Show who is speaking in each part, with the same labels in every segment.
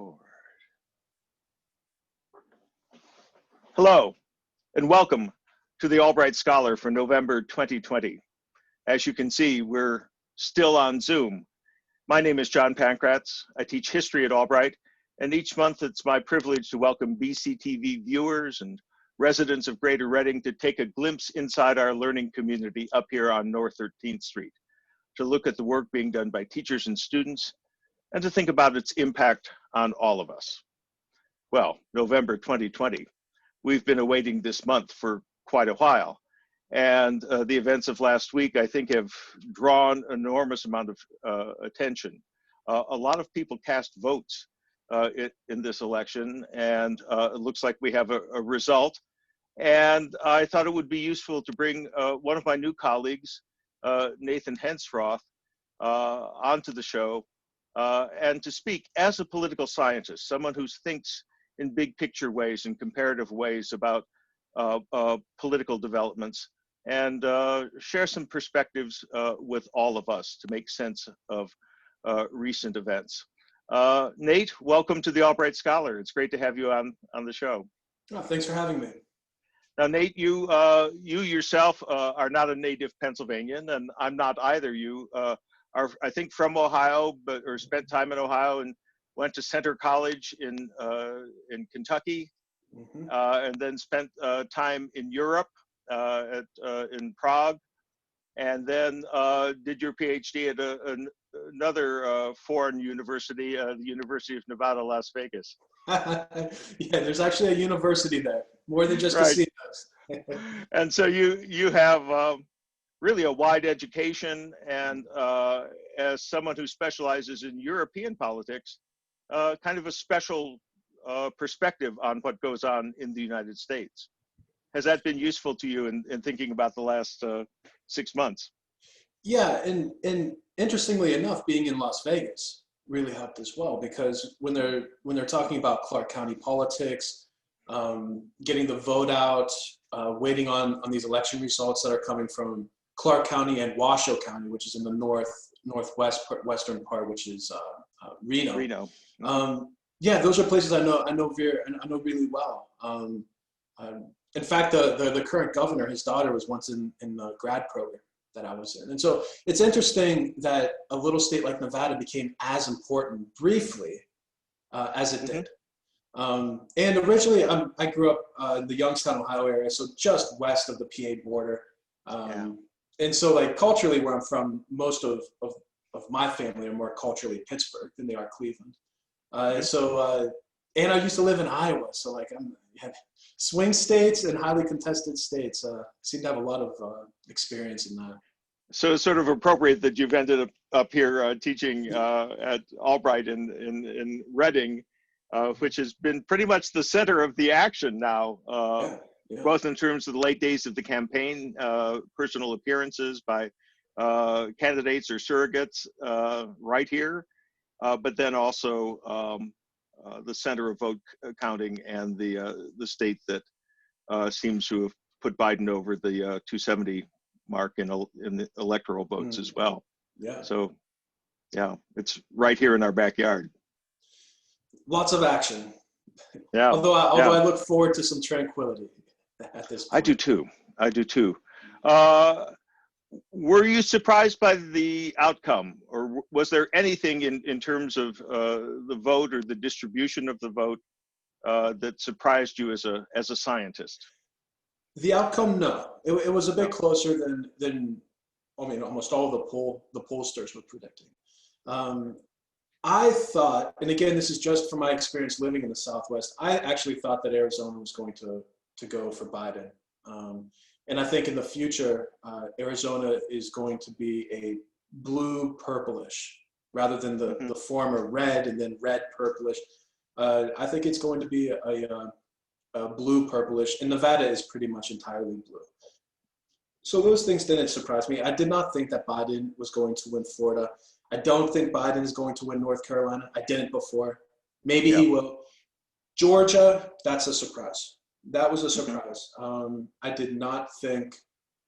Speaker 1: Record. Hello, and welcome to the Albright Scholar for November 2020. As you can see, we're still on Zoom. My name is John Pankratz. I teach history at Albright, and each month it's my privilege to welcome BCTV viewers and residents of Greater Reading to take a glimpse inside our learning community up here on North 13th Street, to look at the work being done by teachers and students, and to think about its impact on all of us. Well, November 2020. We've been awaiting this month for quite a while. And the events of last week, I think, have drawn an enormous amount of attention. A lot of people cast votes in this election, and it looks like we have a result. And I thought it would be useful to bring one of my new colleagues, Nathan Hensroth, onto the show and to speak as a political scientist, someone who thinks in big picture ways and comparative ways about political developments, and share some perspectives with all of us to make sense of recent events. Nate, welcome to the Albright Scholar. It's great to have you on the show.
Speaker 2: Oh, thanks for having me.
Speaker 1: Now, Nate, you yourself are not a native Pennsylvanian, and I'm not either. You are, I think, from Ohio, or spent time in Ohio, and went to Centre College in Kentucky, and then spent time in Europe in Prague, and then did your PhD at another foreign university, the University of Nevada, Las Vegas.
Speaker 2: Yeah, there's actually a university there, more than just
Speaker 1: right.
Speaker 2: casinos.
Speaker 1: And so you have really a wide education, and as someone who specializes in European politics, kind of a special perspective on what goes on in the United States. Has that been useful to you in thinking about the last 6 months?
Speaker 2: Yeah, and interestingly enough, being in Las Vegas really helped as well, because when they're talking about Clark County politics, getting the vote out, waiting on these election results that are coming from Clark County and Washoe County, which is in the western part, which is Reno. Yeah, those are places I know really well. In fact, the current governor, his daughter was once in the grad program that I was in. And so it's interesting that a little state like Nevada became as important briefly as it did. And originally, I grew up in the Youngstown, Ohio area, so just west of the PA border. And so, like, culturally, where I'm from, most of my family are more culturally Pittsburgh than they are Cleveland. And I used to live in Iowa, so like swing states and highly contested states seem to have a lot of experience in that.
Speaker 1: So it's sort of appropriate that you've ended up here teaching at Albright in Reading, which has been pretty much the center of the action now, both in terms of the late days of the campaign, personal appearances by candidates or surrogates right here, but then also the center of vote counting and the state that seems to have put Biden over the 270 mark in the electoral votes as well.
Speaker 2: Yeah.
Speaker 1: So, yeah, it's right here in our backyard.
Speaker 2: Lots of action.
Speaker 1: Yeah.
Speaker 2: Although I look forward to some tranquility at this point.
Speaker 1: I do too. Were you surprised by the outcome, or was there anything in terms of the vote or the distribution of the vote that surprised you as a scientist?
Speaker 2: The outcome, no. It was a bit closer than I mean, almost all the pollsters were predicting. I thought, and again, this is just from my experience living in the Southwest, I actually thought that Arizona was going to go for Biden. And I think in the future, Arizona is going to be a blue purplish rather than the former red and then red purplish. I think it's going to be a blue purplish, and Nevada is pretty much entirely blue. So those things didn't surprise me. I did not think that Biden was going to win Florida. I don't think Biden is going to win North Carolina. I didn't before. Maybe he will. Georgia, that's a surprise. That was a surprise. I did not think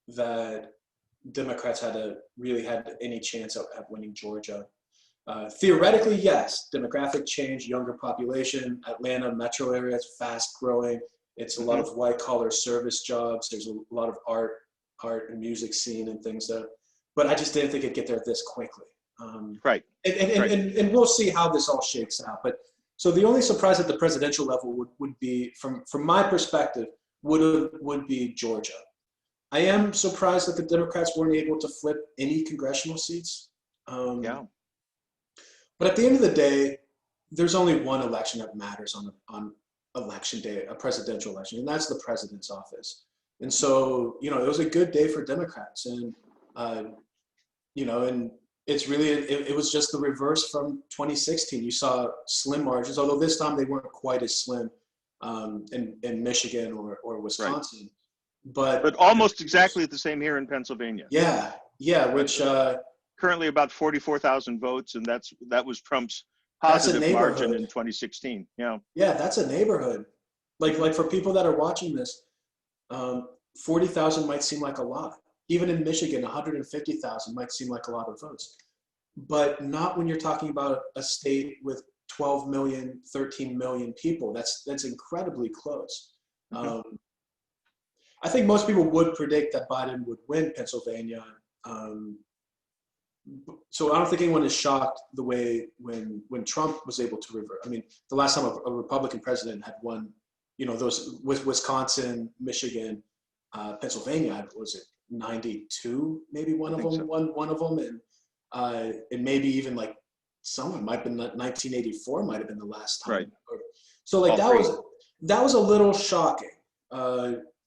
Speaker 2: that Democrats had any chance at winning Georgia. Theoretically, yes, demographic change, younger population, Atlanta metro area is fast growing. It's a lot
Speaker 1: Mhm.
Speaker 2: of white collar service jobs. There's a lot of art and music scene and things there. But I just didn't think it'd get there this quickly.
Speaker 1: Right, right.
Speaker 2: And we'll see how this all shakes out. But so the only surprise at the presidential level would be, from my perspective, would be Georgia. I am surprised that the Democrats weren't able to flip any congressional seats.
Speaker 1: Yeah,
Speaker 2: But at the end of the day, there's only one election that matters on election day, a presidential election, and that's the president's office. And so, it was a good day for Democrats, and uh, and it's really it was just the reverse from 2016. You saw slim margins, although this time they weren't quite as slim in Michigan or
Speaker 1: right.
Speaker 2: Wisconsin. But
Speaker 1: But almost exactly the same here in Pennsylvania.
Speaker 2: yeah, yeah, which
Speaker 1: Currently about 44,000 votes, and that was Trump's
Speaker 2: that's a
Speaker 1: positive margin in
Speaker 2: neighborhood.
Speaker 1: 2016. Yeah,
Speaker 2: Yeah, that's a neighborhood. Like for people that are watching this, 40,000 might seem like a lot. Even in Michigan, 150,000 might seem like a lot of votes, but not when you're talking about a state with 12 million, 13 million people. That's incredibly close.
Speaker 1: hmm,
Speaker 2: Um, I think most people would predict that Biden would win Pennsylvania. Um, so I don't think anyone is shocked the way when Trump was able to revert. I mean, the last time a Republican president had won, those with Wisconsin, Michigan, Pennsylvania, was it 92? Maybe
Speaker 1: I
Speaker 2: one of
Speaker 1: think
Speaker 2: them
Speaker 1: so.
Speaker 2: won one of them, and maybe even like someone might have been 1984 might have been the last time.
Speaker 1: Right,
Speaker 2: So like
Speaker 1: all three.
Speaker 2: that was a little shocking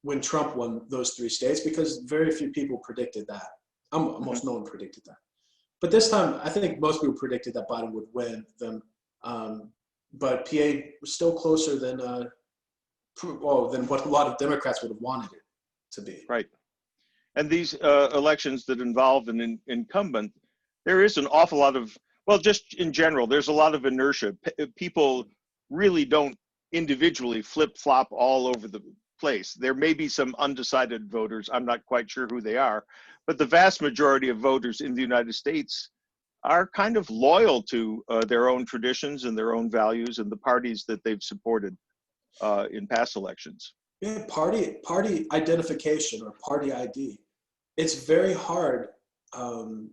Speaker 2: when Trump won those three states because very few people predicted that.
Speaker 1: Hmm.
Speaker 2: Almost no one predicted that. But this time, I think most people predicted that Biden would win them. But PA was still closer than what a lot of Democrats would have wanted it to be.
Speaker 1: Right. And these elections that involve an incumbent, there is an awful lot of, well, just in general, there's a lot of inertia. People really don't individually flip flop all over the place. There may be some undecided voters. I'm not quite sure who they are, but the vast majority of voters in the United States are kind of loyal to their own traditions and their own values and the parties that they've supported in past elections.
Speaker 2: Yeah, party identification or party ID. It's very hard um,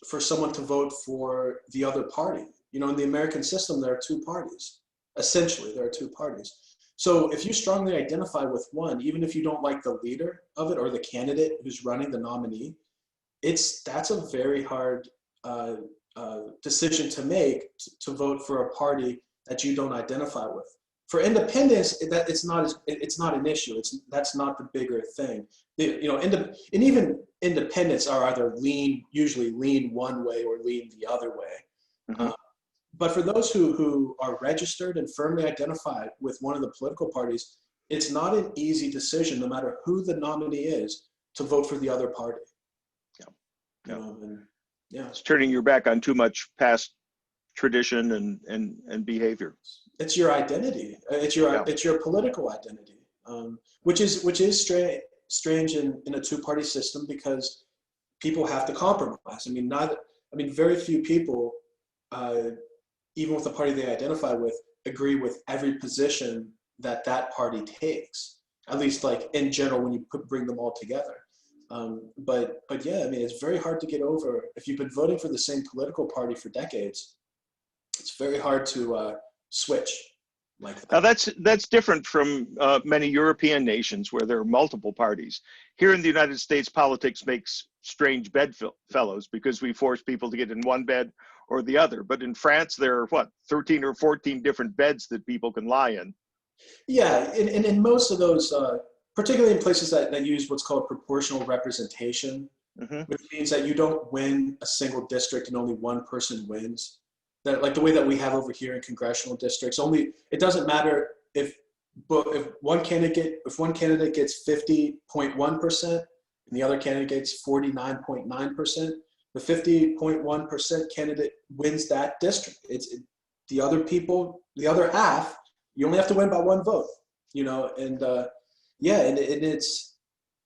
Speaker 2: for someone to vote for the other party. In the American system, there are two parties. Essentially, there are two parties. So if you strongly identify with one, even if you don't like the leader of it or the candidate who's running the nominee, that's a very hard decision to make to vote for a party that you don't identify with. For independence, it's not an issue. That's not the bigger thing. And even independents are either usually lean one way or lean the other way.
Speaker 1: Hmm.
Speaker 2: Uh, but for those who are registered and firmly identified with one of the political parties, it's not an easy decision, no matter who the nominee is, to vote for the other party.
Speaker 1: Yeah.
Speaker 2: You
Speaker 1: Yeah.
Speaker 2: know, and yeah,
Speaker 1: It's turning your back on too much past tradition and behavior.
Speaker 2: it's your identity.
Speaker 1: Yeah,
Speaker 2: It's your political identity, which is strange in a two-party system because people have to compromise. Very few people, uh, even with the party they identify with, agree with every position that party takes. At least, like in general, when you bring them all together. But yeah, it's very hard to get over if you've been voting for the same political party for decades. It's very hard to switch like
Speaker 1: now
Speaker 2: that.
Speaker 1: that's different from many European nations where there are multiple parties. Here in the United States, politics makes strange bedfellows because we force people to get in one bed or the other. But in France, there are 13 or 14 different beds that people can lie in.
Speaker 2: Yeah, and in most of those, particularly in places that use what's called proportional representation,
Speaker 1: Hmm.
Speaker 2: which means that you don't win a single district and only one person wins. That like the way that we have over here in congressional districts. Only it doesn't matter if one candidate gets 50.1% and the other candidate gets 49.9%. The 50.1% candidate wins that district. The other people, the other half, you only have to win by one vote. And yeah, and it's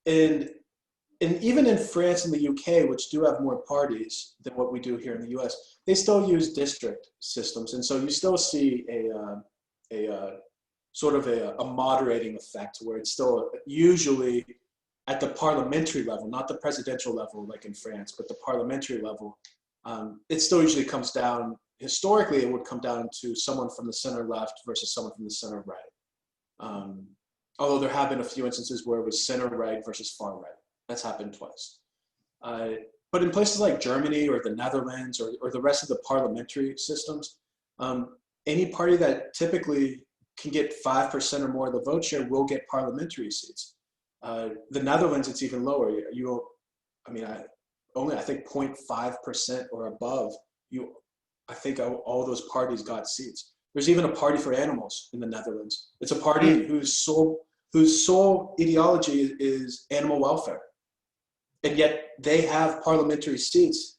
Speaker 2: and and even in France and the UK, which do have more parties than what we do here in the US, they still use district systems. And so you still see a sort of a moderating effect where it's still usually at the parliamentary level, not the presidential level like in France, but the parliamentary level. It still usually comes down, historically, it would come down to someone from the center left versus someone from the center right. Although there have been a few instances where it was center right versus far right. That's happened twice. But in places like Germany or the Netherlands or the rest of the parliamentary systems, any party that typically can get 5% or more of the vote share will get parliamentary seats. The Netherlands, it's even lower. I think 0.5% or above, I think all those parties got seats. There's even a party for animals in the Netherlands. It's a party whose sole ideology is animal welfare. And yet they have parliamentary seats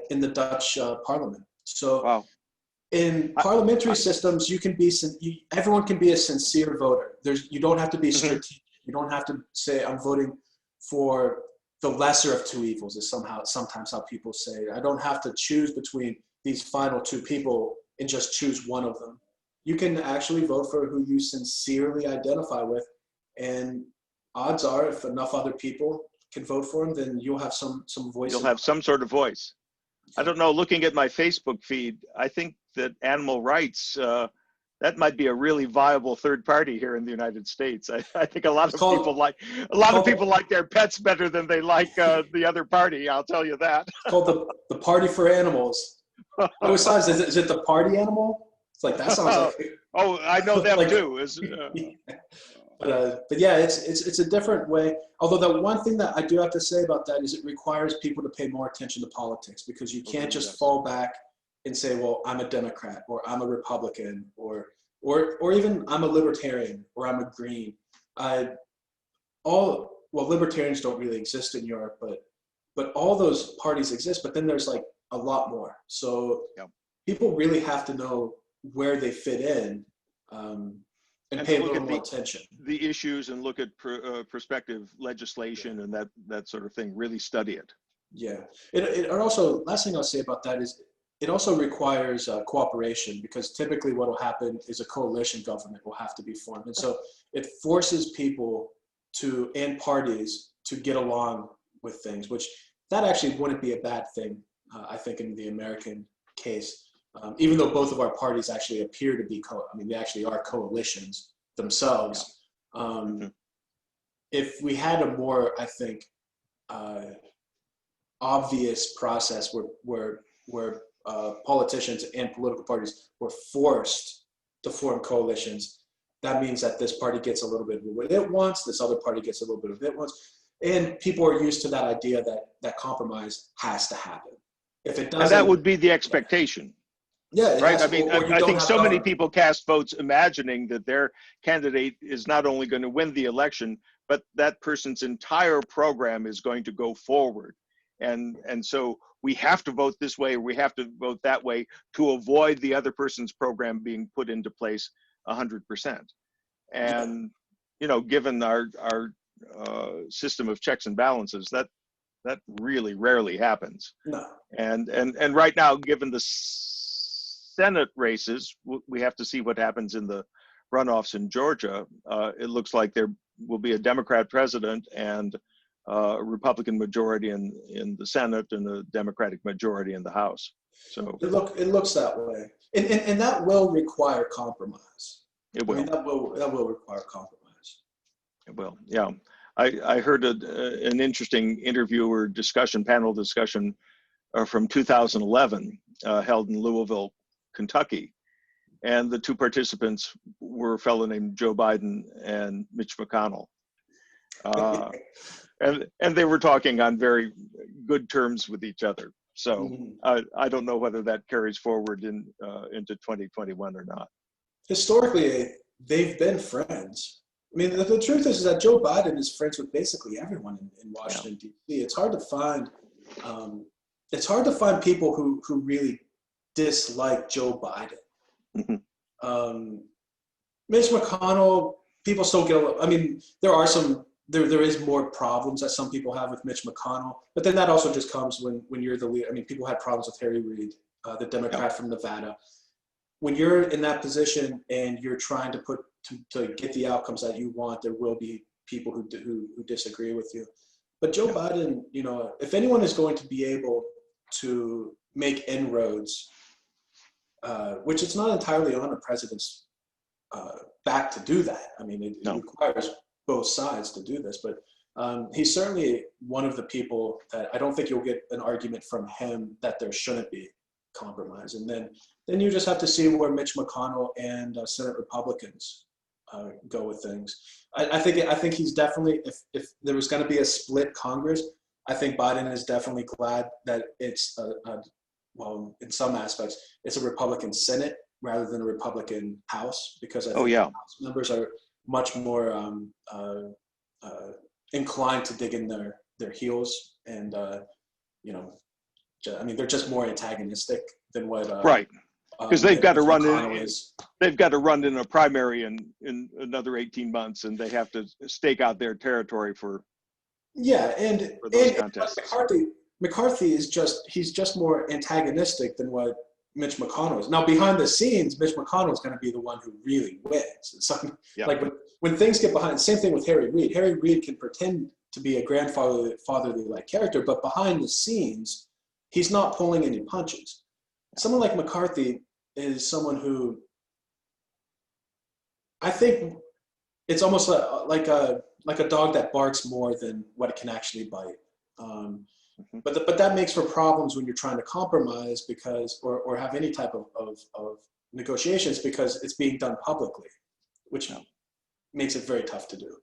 Speaker 2: in the Dutch parliament. So
Speaker 1: Wow.
Speaker 2: in parliamentary systems, everyone can be a sincere voter. You don't have to be strategic. You don't have to say, I'm voting for the lesser of two evils, is sometimes how people say it. I don't have to choose between these final two people and just choose one of them. You can actually vote for who you sincerely identify with. And odds are, if enough other people can vote for him, then you'll have some voice.
Speaker 1: You'll have some sort of voice. I don't know, looking at my Facebook feed, I think that animal rights, that might be a really viable third party here in the United States. I think a lot of people like their pets better than they like the other party. I'll tell you that.
Speaker 2: It's called the Party for Animals. Besides, is it the Party Animal? It's like, that sounds like.
Speaker 1: Oh, I know them
Speaker 2: like,
Speaker 1: too.
Speaker 2: But yeah, it's a different way. Although the one thing that I do have to say about that is it requires people to pay more attention to politics, because you can't just fall back and say, well, I'm a Democrat or I'm a Republican or even I'm a Libertarian or I'm a Green. Libertarians don't really exist in Europe, but all those parties exist. But then there's like a lot more. So people really have to know where they fit in. And pay a little more attention.
Speaker 1: The issues, and look at prospective legislation and that sort of thing. Really study it. Yeah.
Speaker 2: It also, last thing I'll say about that is it also requires cooperation, because typically what will happen is a coalition government will have to be formed. And so it forces people and parties to get along with things, which that actually wouldn't be a bad thing, I think, in the American case. Even though both of our parties actually appear to be they actually are coalitions themselves. If we had a more, I think, obvious process where politicians and political parties were forced to form coalitions, that means that this party gets a little bit of what it wants, this other party gets a little bit of it wants, and people are used to that idea that compromise has to happen. If it doesn't,
Speaker 1: and that would be the expectation.
Speaker 2: Yeah,
Speaker 1: right. I mean, I think so many people cast votes imagining that their candidate is not only going to win the election, but that person's entire program is going to go forward. And so we have to vote this way, or we have to vote that way to avoid the other person's program being put into place 100%. And, given our system of checks and balances, that really rarely happens.
Speaker 2: No.
Speaker 1: And right now, given the Senate races, we have to see what happens in the runoffs in Georgia. It looks like there will be a Democrat president and a Republican majority in the Senate and a Democratic majority in the House. So
Speaker 2: it looks that way, and that will require compromise.
Speaker 1: It will.
Speaker 2: That will require compromise.
Speaker 1: It will. Yeah, I heard an interesting interview or panel discussion from 2011 held in Louisville, Kentucky, and the two participants were a fellow named Joe Biden and Mitch McConnell, and they were talking on very good terms with each other. So I don't know whether that carries forward into 2021 or not.
Speaker 2: Historically, they've been friends. I mean, the truth is that Joe Biden is friends with basically everyone in Washington, D.C. It's hard to find. It's hard to find people who really dislike Joe Biden. Mitch McConnell, people still get. I mean, there are some there is more problems that some people have with Mitch McConnell, but then that also just comes when you're the leader. I mean, people had problems with Harry Reid, the Democrat from Nevada. When you're in that position and you're trying to get the outcomes that you want, there will be people who disagree with you. But Joe Biden, you know, if anyone is going to be able to make inroads, which it's not entirely on the president's back to do that. I mean, it requires both sides to do this, but he's certainly one of the people that I don't think you'll get an argument from him that there shouldn't be compromise. And then you just have to see where Mitch McConnell and Senate Republicans go with things. I think he's definitely, if there was going to be a split Congress, I think Biden is definitely glad that it's well, in some aspects, it's a Republican Senate rather than a Republican House, because I think House members are much more inclined to dig in their heels, and you know, I mean, they're just more antagonistic than what
Speaker 1: right, because they've got to run
Speaker 2: in.
Speaker 1: They've got to run in a primary in another 18 months, and they have to stake out their territory for those contests.
Speaker 2: McCarthy is just more antagonistic than what Mitch McConnell is. Now, behind the scenes, Mitch McConnell is going to be the one who really wins. So, like when things get behind, same thing with Harry Reid. Harry Reid can pretend to be a grandfatherly-like character, but behind the scenes, he's not pulling any punches. Someone like McCarthy is someone who I think it's almost like a dog that barks more than what it can actually bite. But that makes for problems when you're trying to compromise or have any type of negotiations, because it's being done publicly, which makes it very tough to do.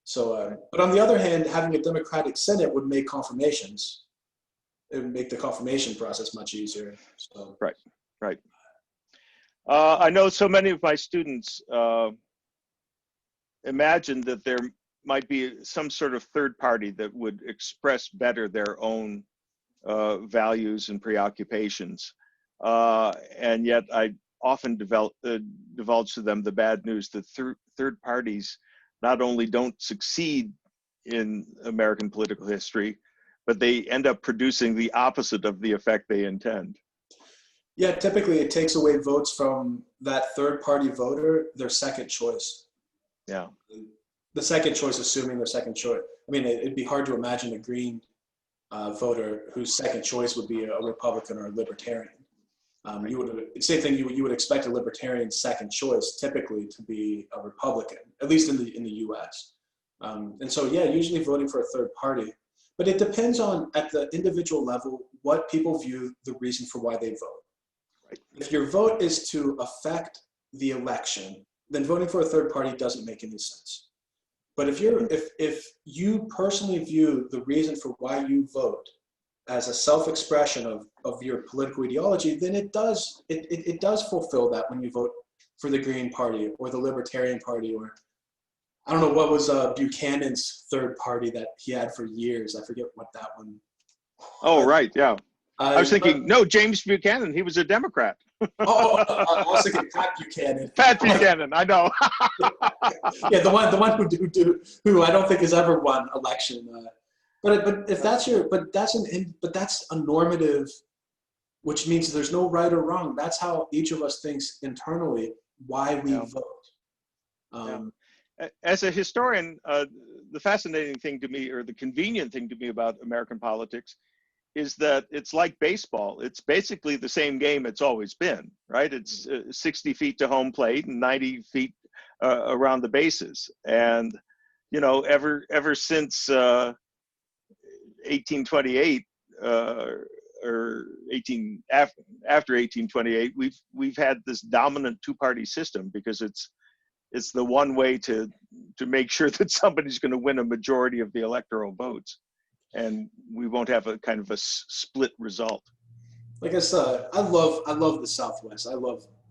Speaker 2: So, but on the other hand, having a Democratic Senate would make confirmations. It would make the confirmation process much easier. So.
Speaker 1: Right. I know so many of my students imagine that there might be some sort of third party that would express better their own values and preoccupations. And yet I often divulge to them the bad news that third parties not only don't succeed in American political history, but they end up producing the opposite of the effect they intend.
Speaker 2: Yeah, typically it takes away votes from that third party voter, their second choice.
Speaker 1: Yeah.
Speaker 2: The second choice, assuming their second choice. I mean, it'd be hard to imagine a Green voter whose second choice would be a Republican or a Libertarian. Same thing. You would expect a Libertarian second choice typically to be a Republican, at least in the U.S. And so, yeah, usually voting for a third party, but it depends on at the individual level what people view the reason for why they vote. Right. If your vote is to affect the election, then voting for a third party doesn't make any sense. But if you personally view the reason for why you vote as a self-expression of your political ideology, then it does fulfill that when you vote for the Green Party or the Libertarian Party, or I don't know what was Buchanan's third party that he had for years. I forget what that one.
Speaker 1: Oh, right, yeah. I was thinking, no, James Buchanan, he was a Democrat.
Speaker 2: I was thinking Pat Buchanan.
Speaker 1: Pat Buchanan, I know.
Speaker 2: Yeah, the one who I don't think has ever won election. But if that's that's a normative, which means there's no right or wrong. That's how each of us thinks internally why we vote.
Speaker 1: As a historian, the fascinating thing to me, or the convenient thing to me about American politics, is that it's like baseball. It's basically the same game it's always been, right? It's 60 feet to home plate and 90 feet around the bases. And, you know, ever since 1828 or after 1828, we've had this dominant two-party system, because it's the one way to make sure that somebody's going to win a majority of the electoral votes, and we won't have a kind of a split result.
Speaker 2: Like I said, I love the Southwest. I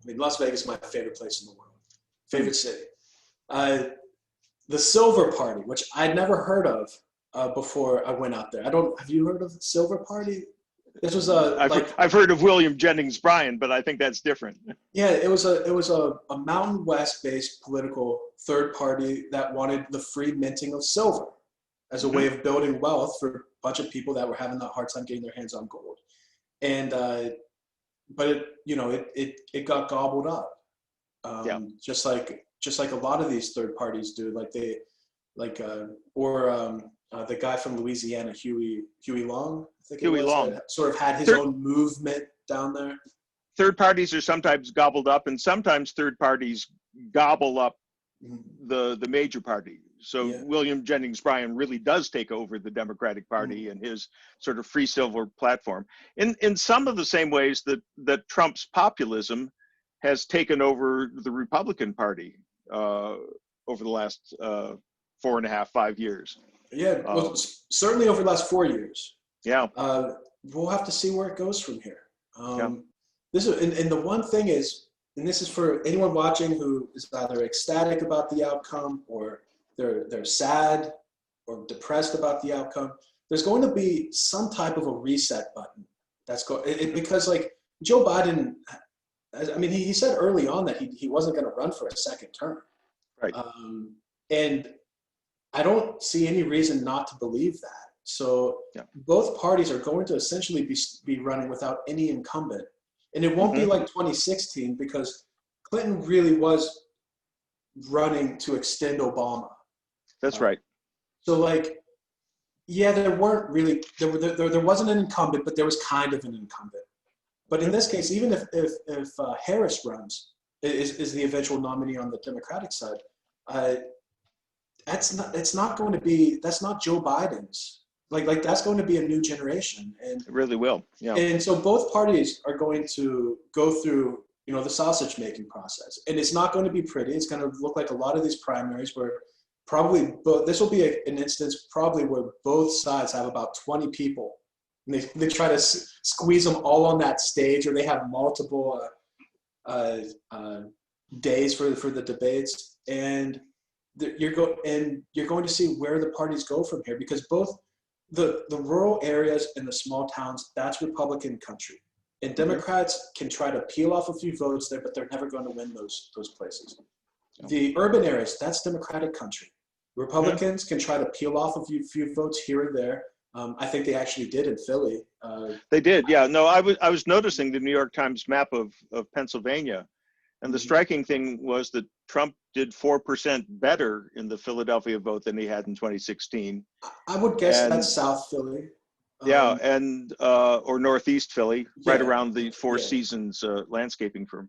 Speaker 2: mean, Las Vegas is my favorite place in the world, favorite city. The Silver Party, which I'd never heard of before I went out there. Have you heard of the Silver Party? This was
Speaker 1: I've heard of William Jennings Bryan, but I think that's different.
Speaker 2: Yeah, it was a Mountain West based political third party that wanted the free minting of silver. as a way of building wealth for a bunch of people that were having a hard time getting their hands on gold. And but it got gobbled up, just like a lot of these third parties do. The guy from Louisiana, Huey Long, I think
Speaker 1: Huey Long
Speaker 2: that sort of had his own movement down there.
Speaker 1: Third parties are sometimes gobbled up, and sometimes third parties gobble up the major party. So William Jennings Bryan really does take over the Democratic Party and his sort of free silver platform in some of the same ways that Trump's populism has taken over the Republican Party over the last 4.5, 5 years.
Speaker 2: Yeah, well, certainly over the last 4 years.
Speaker 1: Yeah.
Speaker 2: We'll have to see where it goes from here. This is, and the one thing is, and this is for anyone watching who is either ecstatic about the outcome or they're sad or depressed about the outcome. There's going to be some type of a reset button because like Joe Biden, I mean, he said early on that he wasn't going to run for a second term.
Speaker 1: Right.
Speaker 2: And I don't see any reason not to believe that. So both parties are going to essentially be running without any incumbent. And it won't be like 2016 because Clinton really was running to extend Obama.
Speaker 1: That's right.
Speaker 2: So there weren't really, there wasn't an incumbent, but there was kind of an incumbent. But in this case, even if Harris runs, is the eventual nominee on the Democratic side, that's not Joe Biden's. Like that's going to be a new generation, and
Speaker 1: it really will. Yeah.
Speaker 2: And so both parties are going to go through, the sausage making process, and it's not going to be pretty. It's going to look like a lot of these primaries where probably this will be an instance probably where both sides have about 20 people, and they try to squeeze them all on that stage, or they have multiple days for the debates, and you're going to see where the parties go from here, because both the rural areas and the small towns, that's Republican country. And Democrats can try to peel off a few votes there, but they're never going to win those places. The urban areas, that's Democratic country. Republicans can try to peel off a few votes here and there. I think they actually did in Philly.
Speaker 1: They did, yeah. No, I was noticing the New York Times map of Pennsylvania, and the striking thing was that Trump did 4% better in the Philadelphia vote than he had in 2016.
Speaker 2: I would guess that's South Philly.
Speaker 1: Or Northeast Philly, right around the Four Seasons landscaping firm.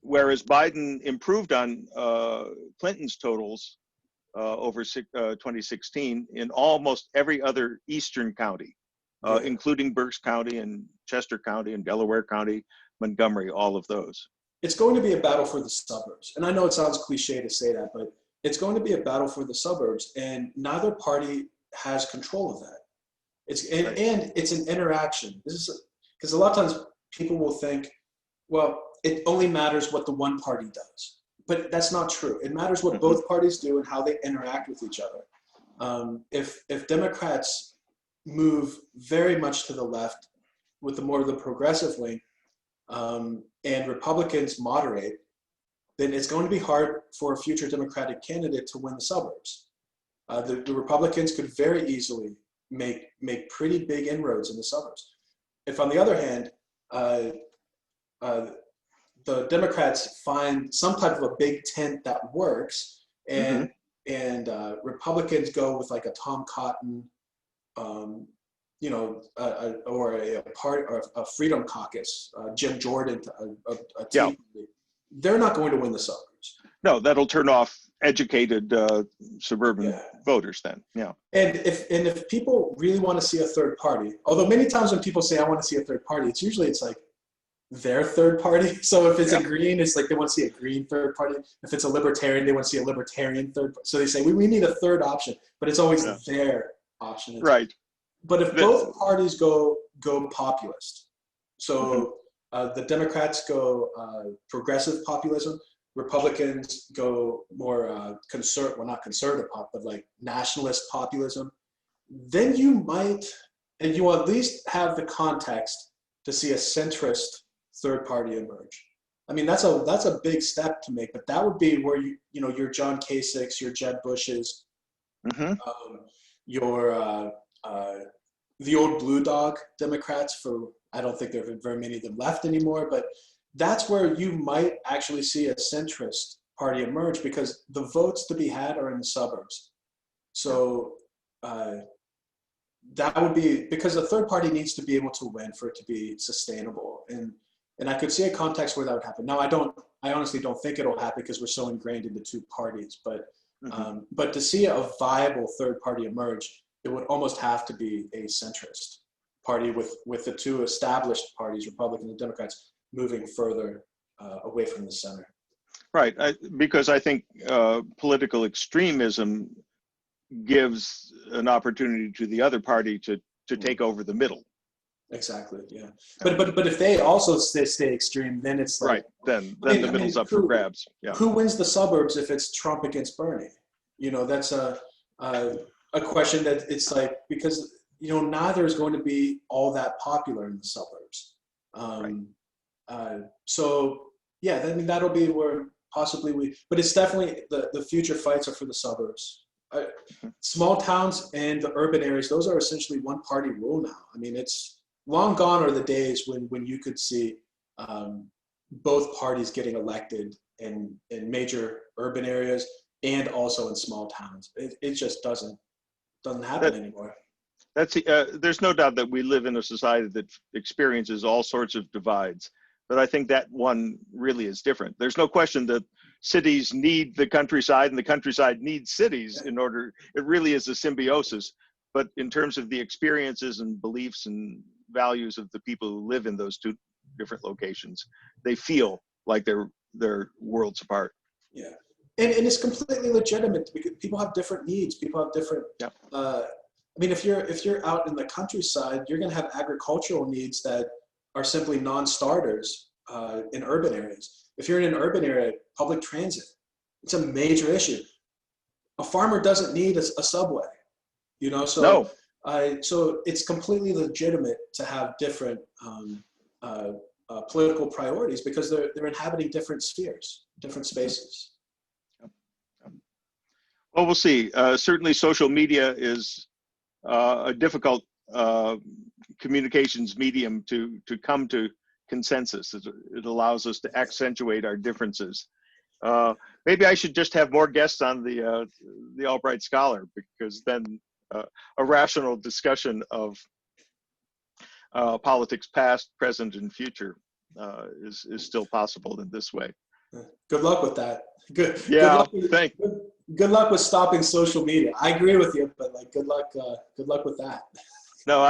Speaker 1: Whereas Biden improved on Clinton's totals over 2016 in almost every other eastern county, including Berks County and Chester County and Delaware County, Montgomery, all of those.
Speaker 2: It's going to be a battle for the suburbs. And I know it sounds cliche to say that, but it's going to be a battle for the suburbs, and neither party has control of that. And it's an interaction. This is because a lot of times people will think, well, it only matters what the one party does, but that's not true. It matters what both parties do and how they interact with each other. If Democrats move very much to the left with the more of the progressive wing, and Republicans moderate, then it's going to be hard for a future Democratic candidate to win the suburbs. The Republicans could very easily make pretty big inroads in the suburbs. If, on the other hand, the Democrats find some type of a big tent that works, and Republicans go with like a Tom Cotton, or a Freedom Caucus, Jim Jordan, a team. They're not going to win the suburbs.
Speaker 1: No, that'll turn off educated suburban voters then. Yeah.
Speaker 2: And if people really want to see a third party, although many times when people say I want to see a third party, it's usually like their third party. So if it's a green, it's like they want to see a green third party. If it's a libertarian, they want to see a libertarian third party. So they say we need a third option, but it's always their option.
Speaker 1: Right.
Speaker 2: But if both parties go populist, so the Democrats go progressive populism, Republicans go more not conservative but like nationalist populism, then you might, and you at least have the context to see a centrist third party emerge. I mean, that's a big step to make, but that would be where your John Kasichs, your Jeb Bushes,
Speaker 1: Hmm.
Speaker 2: your the old Blue Dog Democrats. For I don't think there are very many of them left anymore, but that's where you might actually see a centrist party emerge because the votes to be had are in the suburbs. So that would be because the third party needs to be able to win for it to be sustainable, and I could see a context where that would happen. Now I honestly don't think it'll happen because we're so ingrained into two parties, but to see a viable third party emerge, it would almost have to be a centrist party with the two established parties, Republicans and Democrats, moving further away from the center.
Speaker 1: Right, because I think political extremism gives an opportunity to the other party to take over the middle.
Speaker 2: Exactly. Yeah. But if they also stay extreme, then it's like
Speaker 1: right. Then the middle's up for grabs. Yeah.
Speaker 2: Who wins the suburbs if it's Trump against Bernie? That's a question that it's like because neither is going to be all that popular in the suburbs. So yeah, I mean that'll be where possibly but it's definitely the future fights are for the suburbs. Small towns and the urban areas, those are essentially one party rule now. I mean, it's long gone are the days when you could see both parties getting elected in major urban areas and also in small towns. It just doesn't happen anymore.
Speaker 1: There's no doubt that we live in a society that experiences all sorts of divides, but I think that one really is different. There's no question that cities need the countryside and the countryside needs cities in order. It really is a symbiosis. But in terms of the experiences and beliefs and values of the people who live in those two different locations, they feel like they're worlds apart.
Speaker 2: Yeah, and it's completely legitimate because people have different needs. People have different.
Speaker 1: Yep.
Speaker 2: I mean, if you're out in the countryside, you're going to have agricultural needs that are simply non-starters in urban areas. If you're in an urban area, public transit, it's a major issue. A farmer doesn't need a subway, So,
Speaker 1: no.
Speaker 2: So it's completely legitimate to have different political priorities because they're inhabiting different spheres, different spaces.
Speaker 1: Well, we'll see. Certainly, social media is a difficult communications medium to come to consensus. It allows us to accentuate our differences. Maybe I should just have more guests on the Albright Scholar, because then a rational discussion of politics past, present, and future is still possible in this way.
Speaker 2: Good luck with that. Good.
Speaker 1: Yeah.
Speaker 2: Good luck with stopping social media. I agree with you, but good luck with that.
Speaker 1: No,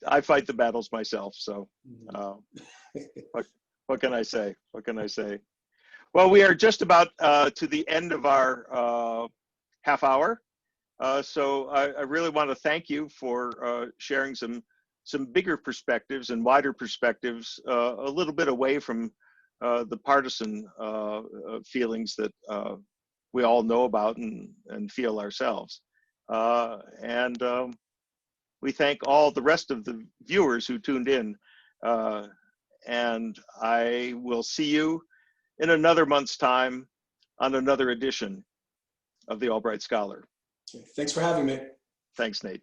Speaker 1: I fight the battles myself. So, what can I say? What can I say? Well, we are just about to the end of our half hour. So I really want to thank you for sharing some bigger perspectives and wider perspectives, a little bit away from the partisan feelings that we all know about and feel ourselves. And we thank all the rest of the viewers who tuned in. And I will see you in another month's time on another edition of the Albright Scholar.
Speaker 2: Thanks for having me.
Speaker 1: Thanks, Nate.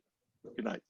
Speaker 1: Good night.